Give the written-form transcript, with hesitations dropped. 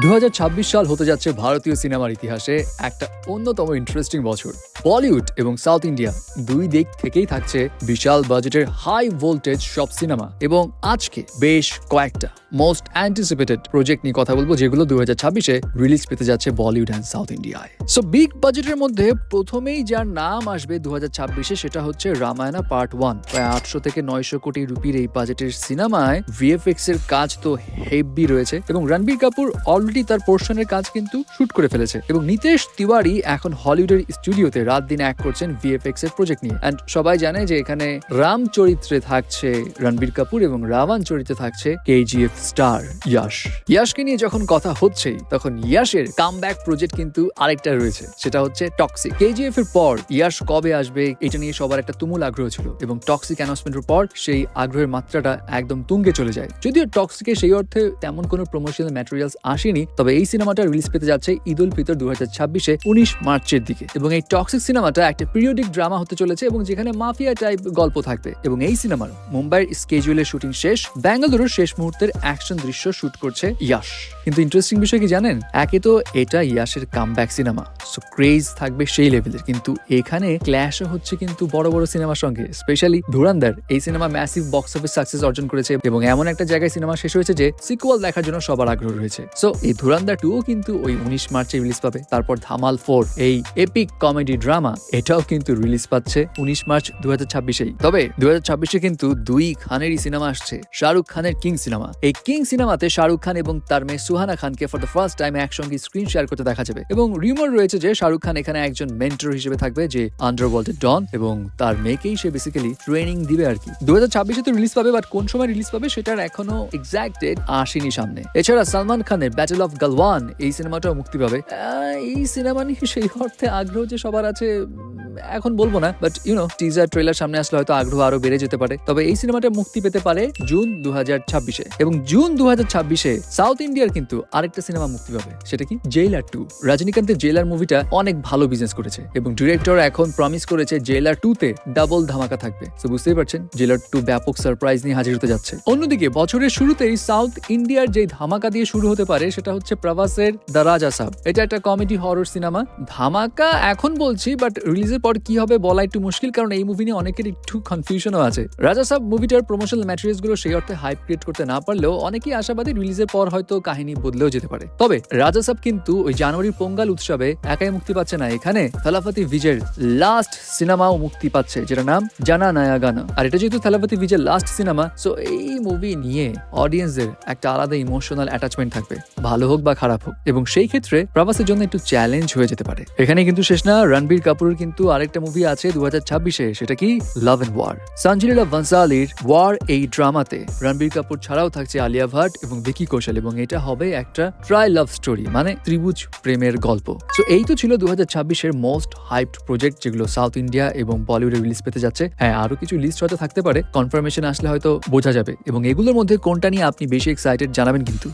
2026 সাল হতে যাচ্ছে ভারতীয় সিনেমার ইতিহাসে একটা অন্যতম ইন্টারেস্টিং বছর। বলিউড এবং সাউথ ইন্ডিয়া দুই দিক থেকেই থাকছে বিশাল বাজেটের হাই ভোল্টেজ সব সিনেমা, এবং আজকে বেশ কয়েকটা মোস্ট অ্যান্টিসিপেটেড প্রজেক্ট নিয়ে কথা বলবো, যেগুলো 2026-এ রিলিজ পেতে যাচ্ছে বলিউড অ্যান্ড সাউথ ইন্ডিয়ায়। সো বিগ বাজেটের মধ্যে প্রথমেই যার নাম আসবে 2026-এ সেটা হচ্ছে রামায়ণা পার্ট 1। প্রায় 800 থেকে 900 কোটি রুপির এই বাজেটের সিনেমায় ভিএফএক্স এর কাজ তো হেভি রয়েছে, এবং রণবীর কাপুর অলরেডি তার পোর্শনের কাজ কিন্তু শুট করে ফেলেছে, এবং নিতেশ তিওয়ারি এখন হলিউডের স্টুডিওতে রাত দিন এক করছেন ভিএফএক্স এর প্রজেক্ট নিয়ে। এন্ড সবাই জানে যে এখানে রাম চরিত্রে থাকছে রণবীর কাপুর এবং রাবণ চরিত্রে থাকছে কেজিএফ স্টার ইয়াশকে নিয়ে যখন কথা হচ্ছে, তখন ইয়াশের কামব্যাক প্রজেক্ট কিন্তু আরেকটা রয়েছে, সেটা হচ্ছে টক্সিক। কেজিএফ এর পর ইয়াশ কবে আসবে এটা নিয়ে সবার একটা তুমুল আগ্রহ ছিল, এবং টক্সিক অ্যানাউন্সমেন্টের পর সেই আগ্রহের মাত্রাটা একদম তুঙ্গে চলে যায়। যদিও টক্সিকে সেই অর্থে তেমন কোনো প্রমোশনাল ম্যাটেরিয়ালস আসেনি, তবে এই সিনেমাটা রিলিজ পেতে যাচ্ছে ঈদ উল ফিতর 2026-এ 19 মার্চের দিকে। এবং এই টক্সিক সিনেমাটা একটা পিরিয়ডিক ড্রামা হতে চলেছে, এবং যেখানে মাফিয়া টাইপ গল্প থাকবে। এবং এই সিনেমার মুম্বাইয়ের স্কেজুয়ালের শুটিং শেষ, বেঙ্গালুরুর শেষ মুহূর্তের অ্যাকশন দৃশ্য শুট করছে ইয়াশ। কিন্তু ইন্টারেস্টিং বিষয় কি জানেন, একে তো এটা ইয়াশের কামব্যাক সিনেমা, সো ক্রেজ থাকবে সেই লেভেলের, কিন্তু এখানে ক্ল্যাশও হচ্ছে কিন্তু বড় বড় সিনেমার সঙ্গে। স্পেশালি ধুরন্ধর এই cinema massive box office success অর্জন করেছে, এবং এমন একটা জায়গায় সিনেমা শেষ হয়েছে যে সিকুয়াল দেখার জন্য সবার আগ্রহ রয়েছে। সো এই ধুরন্ধর 2 কিন্তু ওই 19 মার্চে রিলিজ পাবে। তারপর ধামাল 4 এই এপিক কমেডি ড্রামা, এটাও কিন্তু রিলিজ পাচ্ছে 19 মার্চ 2026-এই। তবে 2026-এ কিন্তু দুই খানেরই সিনেমা আসছে, শাহরুখ খানের কিং সিনেমা। এই কিং সিনেমাতে শাহরুখ খান এবং তার মেয়ে সুহানা খানকে ফর দ্য ফার্স্ট টাইম একসঙ্গে স্ক্রিন শেয়ার করতে দেখা যাবে, এবং রিউমার রয়েছে যে শাহরুখ খান এখানে একজন মেন্টর হিসেবে থাকবে, যে আন্ডারওয়ার্ল্ডের ডন, এবং তার মেয়েকেই সে বেসিক্যালি ট্রেনিং দিবে আর কি। 2026-এ তো রিলিজ পাবে, বাট কোন সময় রিলিজ পাবে সেটার এখনো এক্সাক্ট ডেট আসেনি সামনে। এছাড়া সালমান খানের ব্যাটল অফ গালওয়ান এই সিনেমাটাও মুক্তি পাবে। এই সিনেমা নিয়ে সেই অর্থে আগ্রহ যে সবার আছে এখন বলবো না, বাট টিজার ট্রেলার সামনে আসলে হয়তো আগ্রহ আরো বেড়ে যেতে পারে। তবে এই সিনেমাটা মুক্তি পেতে পারে জুন 2026-এ, এবং জুন 2026-এ সাউথ ইন্ডিয়ার কিন্তু আরেকটা সিনেমা মুক্তি পাবে, সেটা কি জেইলার 2। রজনীকান্তের জেইলার মুভিটা অনেক ভালো বিজনেস করেছে, এবং ডিরেক্টর এখন প্রমিস করেছে জেইলার 2-তে ডাবল ধামাকা থাকবে। তো বুঝতেই পারছেন জেইলার 2 ব্যাপক সারপ্রাইজ নিয়ে হাজির হতে যাচ্ছে। অন্যদিকে বছরের শুরুতেই সাউথ ইন্ডিয়ার যে ধামাকা দিয়ে শুরু হতে পারে সেটা হচ্ছে প্রভাসের দ্য রাজা সাব। এটা একটা কমেডি হরর সিনেমা। ধামাকা এখন বলছি, বাট রিলিজের পর কি হবে বলা একটু মুশকিল, কারণ এই মুভি নিয়ে অনেকের একটু কনফিউশনও আছে। রাজা সাব মুভিটার প্রমোশনাল ম্যাটেরিয়ালস গুলো সেই অর্থে হাইপ ক্রিয়েট করতে না পারলেও অনেকেই আশাবাদী রিলিজের পর হয়তো কাহিনী বদলেও যেতে পারে। তবে রাজা সাব কিন্তু ওই জানুয়ারির পোঙ্গাল উৎসবে একাই মুক্তি পাচ্ছে না, এখানে থালাপতি বিজয়ের লাস্ট সিনেমাও মুক্তি পাচ্ছে, যেটা নাম জানা নয়া গানা। আর এটা যেহেতু থালাপতি বিজয়ের লাস্ট সিনেমা, সো এই মুভি নিয়ে অডিয়েন্সদের একটা আলাদা ইমোশনাল অ্যাটাচমেন্ট থাকবে, ভালো হোক বা খারাপ হোক, এবং সেই ক্ষেত্রে প্রভাসের জন্য একটু চ্যালেঞ্জ হয়ে যেতে পারে। এখানে কিন্তু শেষ না, রণবীর কাপুরের কিন্তু আরেকটা মুভি আছে 2026-এ, সেটা কি love and war. Sanjay Leela ভান্সালির ওয়ার এই ড্রামাতে রণবীর কাপুর ছাড়াও থাকছে আলিয়া ভাট এবং ভিকি কৌশল, এবং এটা হবে একটা ট্রাই লাভ স্টোরি, মানে ত্রিভুজ প্রেমের গল্প। সো এই তো ছিল 2026-এর মোস্ট হাইপড প্রজেক্ট, যেগুলো সাউথ ইন্ডিয়া এবং বলিউডে রিলিজ পেতে যাচ্ছে। হ্যাঁ, আরো কিছু লিস্ট হয়তো থাকতে পারে, কনফার্মেশন আসলে হয়তো বোঝা যাবে, এবং এগুলোর মধ্যে কোনটা নিয়ে আপনি বেশি এক্সাইটেড জানাবেন কিন্তু।